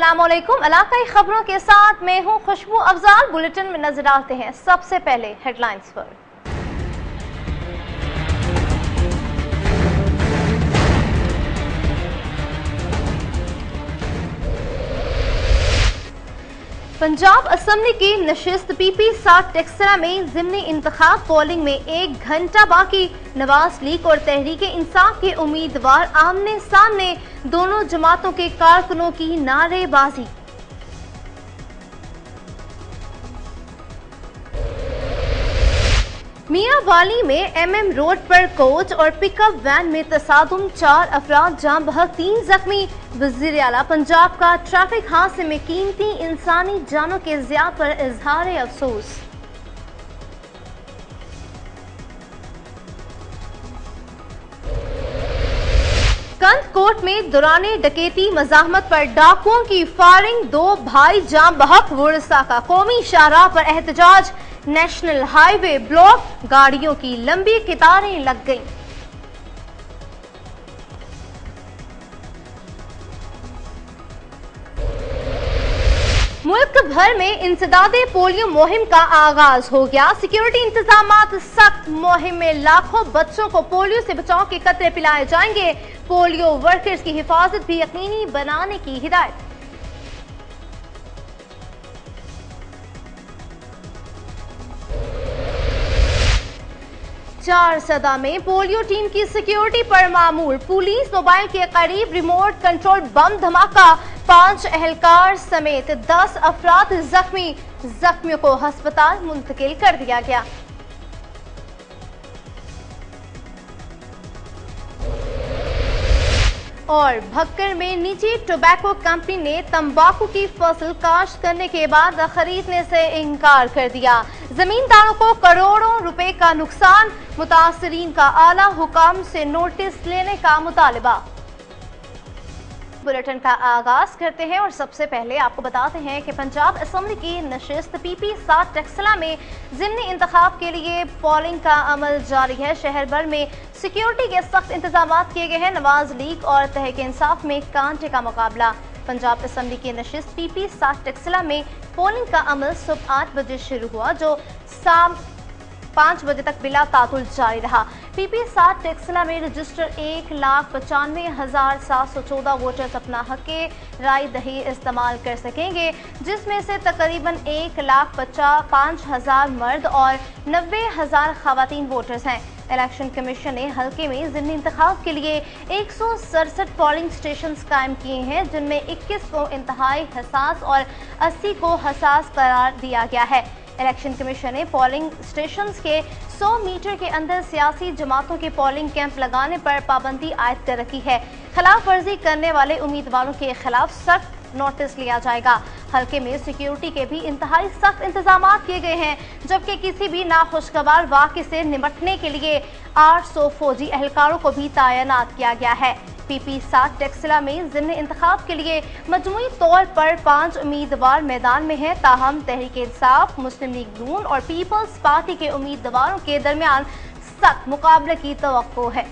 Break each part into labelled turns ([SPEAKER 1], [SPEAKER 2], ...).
[SPEAKER 1] अस्सलामुअलैकुम। इलाकाई खबरों के साथ मैं हूं खुशबू अफजाल। बुलेटिन में नजर डालते हैं सबसे पहले हेडलाइंस पर। पंजाब असम्बली की नशिस्त PP-60 टेक्सला में ज़िमनी इंतखाब पोलिंग में 1 घंटा बाकी। नवाज लीग और तहरीक इंसाफ के उम्मीदवार आमने सामने, दोनों जमातों के कारकुनों की नारेबाजी। मियांवाली में MM रोड पर कोच और पिकअप वैन में तसादुम, 4 अफराद जान बहक, 3 जख्मी। वज़ीर आला पंजाब का ट्रैफिक हादसे में कीमती इंसानी जानों के ज़िया पर इजहार अफसोस। कंदकोट में दौराने डकैती मज़ाहमत पर डाकुओं की फायरिंग, 2 भाई जान बहक। वुरसा का कौमी शाहराह पर एहतजाज, नेशनल हाईवे ब्लॉक, गाड़ियों की लंबी कतारें लग गईं। मुल्क भर में इंसदादे पोलियो मुहिम का आगाज हो गया। सिक्योरिटी इंतजामात सख्त। मुहिम में लाखों बच्चों को पोलियो से बचाव के कतरे पिलाए जाएंगे। पोलियो वर्कर्स की हिफाजत भी यकीनी बनाने की हिदायत। चार सदा में पोलियो टीम की सिक्योरिटी पर मामूल। पुलिस मोबाइल के करीब रिमोट कंट्रोल बम धमाका, 5 एहलकार समेत 10 अफराद जख्मी। जख्मियों को अस्पताल मुंतकिल कर दिया गया। और भक्कर में निजी टोबैको कंपनी ने तंबाकू की फसल काश्त करने के बाद खरीदने से इनकार कर दिया। जमींदारों को करोड़ों रुपए का नुकसान, मुतासरीन का आला हुकाम से नोटिस लेने का मुतालबा। बुलेटिन का आगाज करते हैं और सबसे पहले आपको बताते हैं कि पंजाब असम्बली की नशिस्त PP-60 टेक्सला में ज़िमनी इंतखाब के लिए पोलिंग का अमल जारी है। शहर भर में सिक्योरिटी के सख्त इंतजाम किए गए हैं। नवाज लीग और तहरीक इंसाफ में कांटे का मुकाबला। पंजाब असम्बली की नशिस्त PP-60 टेक्सला में पोलिंग का अमल सुबह 8 बजे शुरू हुआ, जो शाम 5 बजे तक बिला तातुल जारी रहा। PP-60 टेक्सला में रजिस्टर 1,95,714 वोटर्स अपना हक के राय दही इस्तेमाल कर सकेंगे, जिसमें से तकरीबन 1,05,000 मर्द और 90,000 खवातीन वोटर्स हैं। इलेक्शन कमीशन ने हल्के में ज़िमनी इंतखाब के लिए 167 पोलिंग स्टेशन कायम किए हैं, जिनमें 21 को इंतहाई हसास और 80 को हसास करार दिया गया है। इलेक्शन कमीशन ने पोलिंग स्टेशंस के 100 मीटर के अंदर सियासी जमातों के पोलिंग कैंप लगाने पर पाबंदी आयद कर रखी है। खिलाफ वर्जी करने वाले उम्मीदवारों के खिलाफ सख्त नोटिस लिया जाएगा। हल्के में सिक्योरिटी के भी इंतहाई सख्त इंतजाम किए गए हैं, जबकि किसी भी नाखुशगवार वाक़े से निपटने के लिए 800 फौजी एहलकारों को भी तैनात किया गया है। PP-60 टेक्सला में ज़िमनी इंतखाब के लिए मजमूई तौर पर 5 उम्मीदवार मैदान में हैं। ताहम तहरीक इंसाफ, मुस्लिम लीग नून और पीपल्स पार्टी के उम्मीदवारों के दरमियान सख्त मुकाबले की तवक्को है।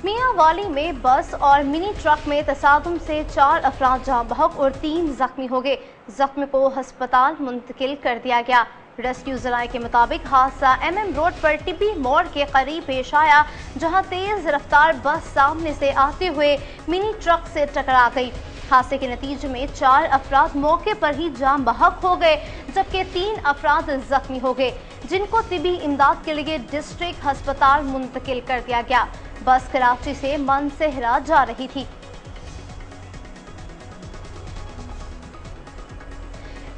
[SPEAKER 1] मियांवाली में बस और मिनी ट्रक में तसादुम से 4 अफराद जाँ बहक और 3 जख्मी हो गए। जख्मी को अस्पताल मुंतकिल कर दिया गया। रेस्क्यू जराये के मुताबिक हादसा MM रोड पर टिब्बी मोड़ के करीब पेश आया, जहां तेज रफ्तार बस सामने से आते हुए मिनी ट्रक से टकरा गई। हादसे के नतीजे में 4 अफराद मौके पर ही जान बहक हो गए, जबकि 3 अफराद जख्मी हो गए, जिनको तिब्बी इमदाद के लिए डिस्ट्रिक्ट अस्पताल मुंतकिल कर दिया गया। बस कराची से मनसेहरा जा रही थी।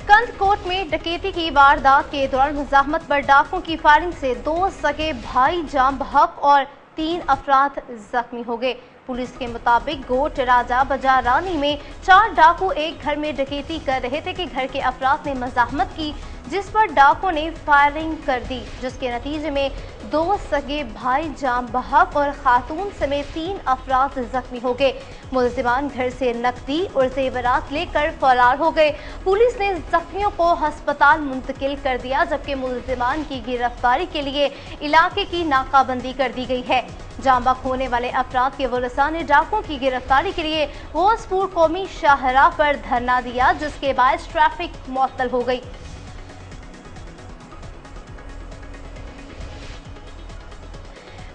[SPEAKER 1] कंदकोट में डकैती की वारदात के दौरान मुज़ाहमत पर डाकुओं की फायरिंग से 2 सगे भाई जान बहक और 3 अफराद जख्मी हो गए। पुलिस के मुताबिक गोट राजा बाजार रानी में 4 डाकू एक घर में डकैती कर रहे थे कि घर के अफराद ने मज़ाहमत की, जिस पर डाकुओं ने फायरिंग कर दी, जिसके नतीजे में 2 सगे भाई जाम बहक और खातून समेत 3 अफराद जख्मी हो गए। मुलजिमान घर से नकदी और जेवरात लेकर फरार हो गए। पुलिस ने जख्मियों को अस्पताल मुंतकिल कर दिया, जबकि मुलजिमान की गिरफ्तारी के लिए इलाके की नाकाबंदी कर दी गई है। जाम बहक होने वाले अफराद के वारिसा ने डाकुओं की गिरफ्तारी के लिए गोसपुर कौमी शाहराह पर धरना दिया, जिसके बायस ट्रैफिक मुअत्तल हो गई।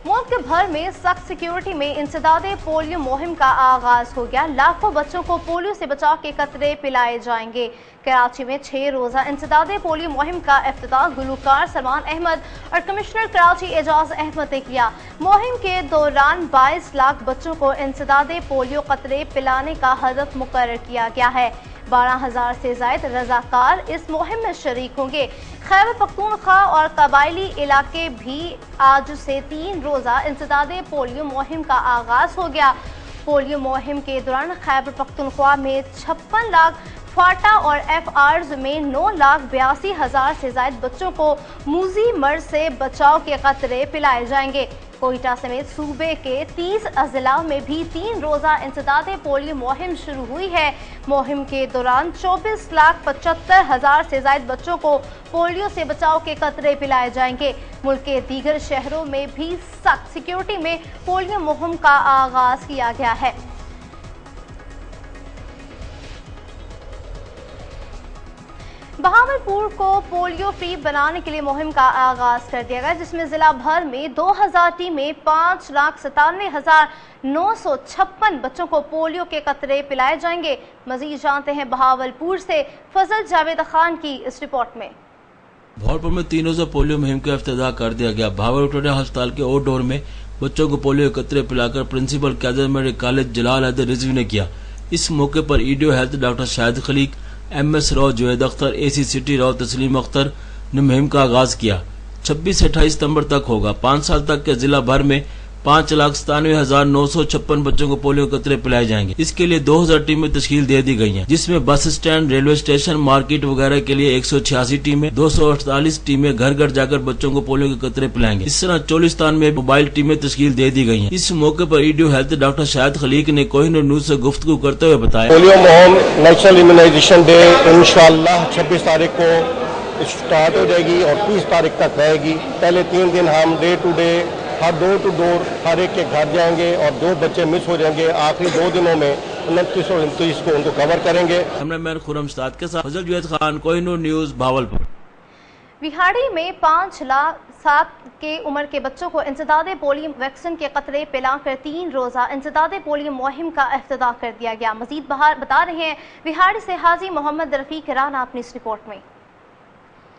[SPEAKER 1] मुल्क भर में सख्त सिक्योरिटी में इंसदादे पोलियो मुहिम का आगाज हो गया। लाखों बच्चों को पोलियो से बचाव के कतरे पिलाए जाएंगे। कराची में 6 रोजा इंसदादे पोलियो मुहिम का इफ्तिताह गुलकार सलमान अहमद और कमिश्नर कराची एजाज अहमद ने किया। मुहिम के दौरान 22 लाख बच्चों को इंसदादे पोलियो कतरे पिलाने का हदफ मुकर्रर किया गया है। 12,000 से ज्यादा रजाकार इस मुहिम में शरीक होंगे। खैबर पख्तूनख्वा और कबायली इलाके भी आज से 3 रोजा इंसदादे पोलियो मुहिम का आगाज हो गया। पोलियो मुहिम के दौरान खैबर पख्तूनख्वा में 56 लाख, फाटा और FRs में 9,82,000 से ज्यादा बच्चों को मूजी मर्ज से बचाव के कतरे पिलाए जाएंगे। कोयटा समेत सूबे के 30 अजला में भी 3 रोजा इंसदादे पोलियो मुहिम शुरू हुई है। मुहिम के दौरान 24,75,000 से ज्यादा बच्चों को पोलियो से बचाव के कतरे पिलाए जाएंगे। मुल्क के दीगर शहरों में भी सख्त सिक्योरिटी में पोलियो मुहिम का आगाज किया गया है। बहावलपुर को पोलियो फ्री बनाने के लिए मुहिम का आगाज कर दिया गया, जिसमें जिला भर में 2000 टीमें 5,97,956 बच्चों को पोलियो के कतरे पिलाए जाएंगे। मजीद जानते हैं बहावलपुर से फजल जावेद खान की इस रिपोर्ट में।
[SPEAKER 2] बहावलपुर में 3 रोजा पोलियो मुहिम का इफ्तिताह कर दिया गया। बहावलपुर अस्पताल के आउटडोर में बच्चों को पोलियो के कतरे पिलाकर principal Qadir medical college Jalal Haider Rizvi ने किया। इस मौके पर EDO health doctor Shahid Khaleeq, MS Rao, Junaid Akhtar, AC city Rao, Tasleem Akhtar ने मुहिम का आगाज किया। 26 से 28 सितंबर तक होगा। 5 साल तक के जिला भर में 5,97,956 बच्चों को पोलियो कतरे पिलाए जाएंगे। इसके लिए 2000 टीमें तश्कील दे दी गई हैं, जिसमें bus stand, railway station, market वगैरह के लिए 186 टीमें, 248 टीमें घर घर जाकर बच्चों को पोलियो के कतरे पिलाएंगे। इस तरह 40 स्थान में मोबाइल टीमें तश्कील दे दी गई हैं। इस मौके पर EDO health doctor Shahid Khaleeq ने कोहिनूर न्यूज से गुफ्तगू करते हुए बताया,
[SPEAKER 3] पोलियो मुहिम नेशनल इम्यूनाइजेशन डे इंशाअल्लाह 26 तारीख को स्टार्ट हो जाएगी और 30 तारीख तक रहेगी। पहले 3 दिन हम डे टू डे हर डोर टू डोर हर एक के घर जाएंगे और जो बच्चे मिस हो जाएंगे आखिरी 2 दिनों में 29 और 29 को उनको कवर करेंगे।
[SPEAKER 2] कैमरामैन खुरम साद के साथ फजल जुवैद खान, कोहिनूर न्यूज, भावलपुर।
[SPEAKER 1] बिहाड़ी में 5,07,000 के उम्र के बच्चों को इंसदादे पोलियो वैक्सीन के कतरे पिलाकर 3 रोजा इंसदादे पोलियो मुहिम का इफ्तिताह कर दिया गया। मजीद बता रहे हैं बिहाड़ी से हाजी मोहम्मद रफीक राना अपनी इस रिपोर्ट में।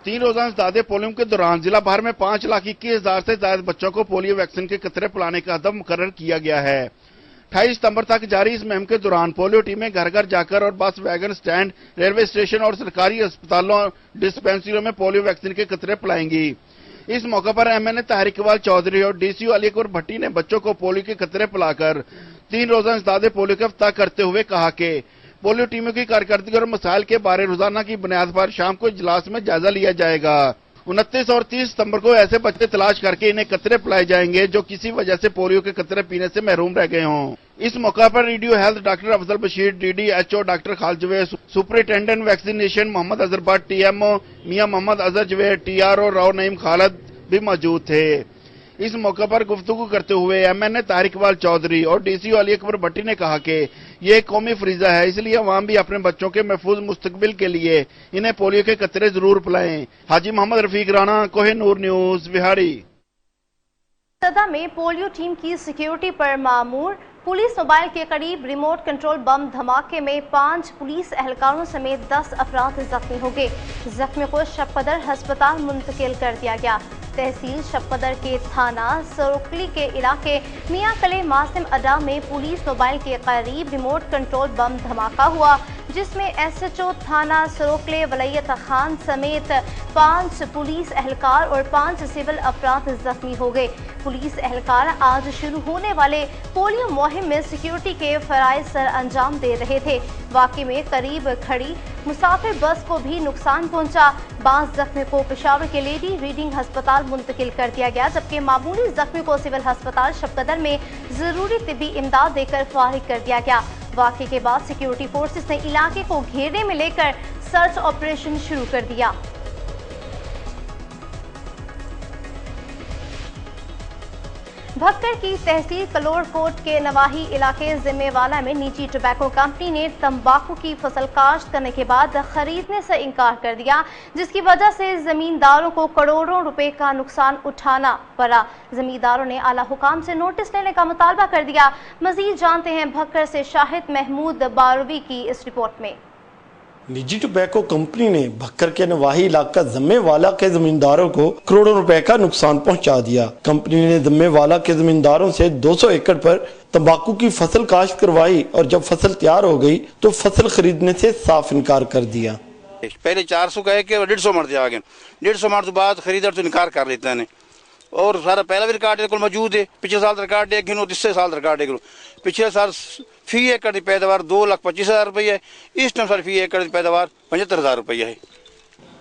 [SPEAKER 4] 3 रोजा इंसदादे पोलियो के दौरान जिला भर में 5,21,000 से ज्यादा बच्चों को पोलियो वैक्सीन के कतरे पिलाने का हदफ मुकर्रर किया गया है। 28 सितंबर तक जारी इस मुहिम के दौरान पोलियो टीमें घर घर जाकर और बस, वैगन स्टैंड, रेलवे स्टेशन और सरकारी अस्पतालों, डिस्पेंसरियों में पोलियो वैक्सीन के कतरे पिलाएंगी। इस मौके पर MNA तारिक इकबाल चौधरी और DCO अली अकबर भट्टी ने बच्चों को पोलियो के कतरे पिलाकर 3 रोजा इंसदादे पोलियो का इफ्तिताह करते हुए कहा कि पोलियो टीमों की कारकर्दगी और मसाइल के बारे रोजाना की बुनियाद पर शाम को इजलास में जायजा लिया जाएगा। 29 और 30 सितंबर को ऐसे बच्चे तलाश करके इन्हें कतरे पिलाए जाएंगे जो किसी वजह से पोलियो के कतरे पीने से महरूम रह गए हों। इस मौका पर EDO health doctor Afzal Bashir, DDHO doctor Khalid Javed, superintendent vaccination Mohammad Azhar Bhatt, TMO Mian Mohammad Azhar Javed, TRO Rao Naeem Khalid भी मौजूद थे। इस मौके पर गुफ्तगू करते हुए MNA तारिक इकबाल चौधरी और DCO अली अकबर भट्टी ने कहा कि ये एक कौमी फरीजा है, इसलिए अवाम भी अपने बच्चों के महफूज मुस्तकबिल के लिए इन्हें पोलियो के कतरे जरूर पिलाएं। हाजी मोहम्मद रफीक राना, कोहिनूर न्यूज, बिहाड़ी।
[SPEAKER 1] सदा में पोलियो टीम की सिक्योरिटी पर मामूर पुलिस मोबाइल के करीब रिमोट कंट्रोल बम धमाके में 5 पुलिस एहलकारों समेत 10 अफराद जख्मी हो गए। जख्मियों को शबकदर अस्पताल मुंतकिल कर दिया गया। तहसील शबकदर के थाना सरोकली के इलाके मियां कले मासिम अड्डा में पुलिस मोबाइल के करीब रिमोट कंट्रोल बम धमाका हुआ। जिसमें SHO थाना सरोकले वलैयत खान समेत 5 पुलिस एहलकार और 5 सिविल अफराद जख्मी हो गए। पुलिस एहलकार आज शुरू होने वाले पोलियो मुहिम में सिक्योरिटी के फराइज सर अंजाम दे रहे थे। वाकई में करीब खड़ी मुसाफिर बस को भी नुकसान पहुंचा। 5 जख्मी को पेशावर के लेडी रीडिंग अस्पताल मुंतकिल कर दिया गया, जबकि मामूली जख्मी को सिविल अस्पताल शफकदर में जरूरी तिब्बी इमदाद देकर फारिग कर दिया गया। वाकई के बाद सिक्योरिटी फोर्सेस ने इलाके को घेरे में लेकर सर्च ऑपरेशन शुरू कर दिया। भक्कर की तहसील कलोड़कोट के नवाही इलाके जिम्मेवाला में निजी टोबैको कंपनी ने तंबाकू की फसल काश्त करने के बाद खरीदने से इनकार कर दिया, जिसकी वजह से जमींदारों को करोड़ों रुपए का नुकसान उठाना पड़ा। जमींदारों ने आला हुकाम से नोटिस लेने का मुतालबा कर दिया। मजीद जानते हैं भक्कर से शाहिद महमूद बारवी की इस रिपोर्ट में।
[SPEAKER 5] निजी टोबैको कंपनी ने भक्कर के नवाही इलाका जम्मेवाला के जमींदारों को करोड़ों रुपए का नुकसान पहुंचा दिया। कंपनी ने जम्मेवाला के जमींदारों से 200 एकड़ पर तंबाकू की फसल काश्त करवाई और जब फसल तैयार हो गई तो फसल खरीदने से साफ इनकार कर दिया।
[SPEAKER 6] पहले 400 कहे के 150 मर दिया आगे 150 मर बाद खरीदार तो इनकार कर लेता है और सारा पहला भी रिकॉर्ड मौजूद है। पिछले साल रिकॉर्ड एक गिनो, तीसरे साल रिकॉर्ड एक गिनो। पिछले साल फी एकड़ की पैदावार 2,25,000 रुपये है। इस टाइम साल फी एकड़ की पैदावार 75,000 रुपये है।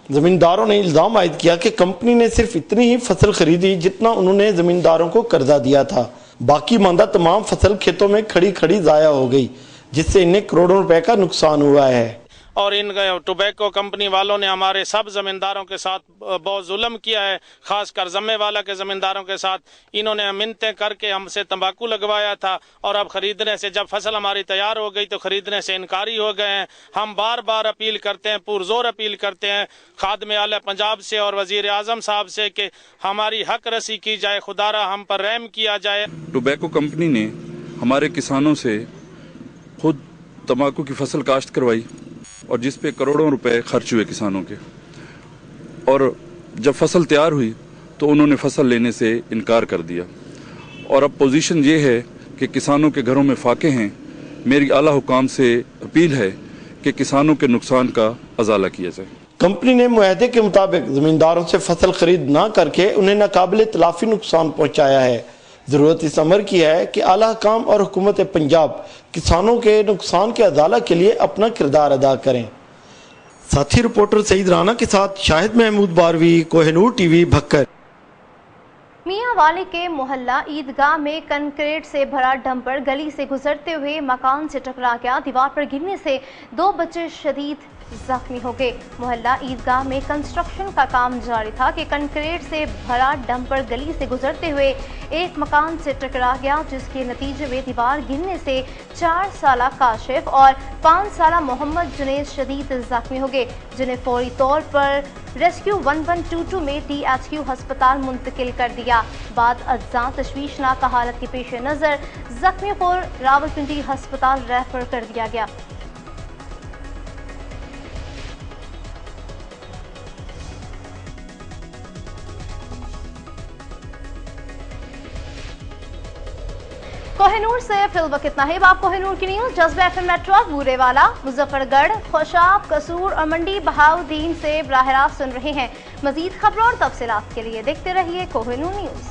[SPEAKER 5] जमींदारों ने इल्जाम आयद किया कि कंपनी ने सिर्फ इतनी ही फसल खरीदी जितना उन्होंने जमींदारों को कर्जा दिया था। बाकी मांदा तमाम फसल खेतों में खड़ी खड़ी जाया हो गई, जिससे इन्हें करोड़ों रुपए का नुकसान हुआ है।
[SPEAKER 7] और इन टोबैको कंपनी वालों ने हमारे सब जमींदारों के साथ बहुत जुल्म किया है, खासकर जम्मेवाला के जमींदारों के साथ। इन्होंने मिन्नतें करके हमसे तंबाकू लगवाया था और अब खरीदने से, जब फसल हमारी तैयार हो गई तो खरीदने से इनकारी हो गए हैं। हम बार बार अपील करते हैं, पुरजोर अपील करते हैं खादिम आला पंजाब से और वजीर आजम साहब से कि हमारी हक रसी की जाए, खुदारा हम पर रहम किया जाए।
[SPEAKER 8] टोबैको कंपनी ने हमारे किसानों से खुद तंबाकू की फसल काश्त करवाई और जिस पे करोड़ों रुपए खर्च हुए किसानों के, और जब फसल तैयार हुई तो उन्होंने फसल लेने से इनकार कर दिया। और अब पोजीशन ये है कि किसानों के घरों में फाके हैं। मेरी आला हुकाम से अपील है कि किसानों के नुकसान का अजाला किया जाए।
[SPEAKER 5] कंपनी ने मुआहदे के मुताबिक जमींदारों से फसल खरीद न करके उन्हें नाकाबिले तलाफी नुकसान पहुँचाया है। जरूरत इस अमर की है कि आला हुकाम और हुकूमत पंजाब किसानों के नुकसान के अदाला के लिए अपना किरदार अदा करें। साथी रिपोर्टर सईद राना के साथ शाहिद महमूद बारवी, कोहिनूर टीवी, भक्कर।
[SPEAKER 1] मियांवाली के मोहल्ला ईदगाह में कंक्रीट से भरा डंपर गली से गुजरते हुए मकान से टकरा गया। दीवार पर गिरने से 2 बच्चे शदीद जख्मी हो गए। मोहल्ला ईदगाह में कंस्ट्रक्शन का काम जारी था कि कंक्रीट से भरा डंपर गली से गुजरते हुए एक मकान से टकरा गया, जिसके नतीजे में दीवार गिरने से 4 साला काशिफ और 5 साला मोहम्मद जुनेद शदीद जख्मी हो गए, जिन्हें फौरी तौर पर रेस्क्यू 1122 में THQ अस्पताल मुंतकिल कर दिया। बाद अज्जा तशवीशनाक हालत के पेश नज़र जख्मियों को रावलपिंडी अस्पताल रेफर कर दिया गया। कोहिनूर से फिल वक्त इतना ही। आप कोहिनूर की न्यूज जज्बा FM नेटवर्क बूरेवाला, मुजफ्फरगढ़, खुशाब, कसूर और मंडी बहाउद्दीन से बराह रास्त सुन रहे हैं। मजीद खबरों और तफसीलात के लिए देखते रहिए कोहिनूर न्यूज।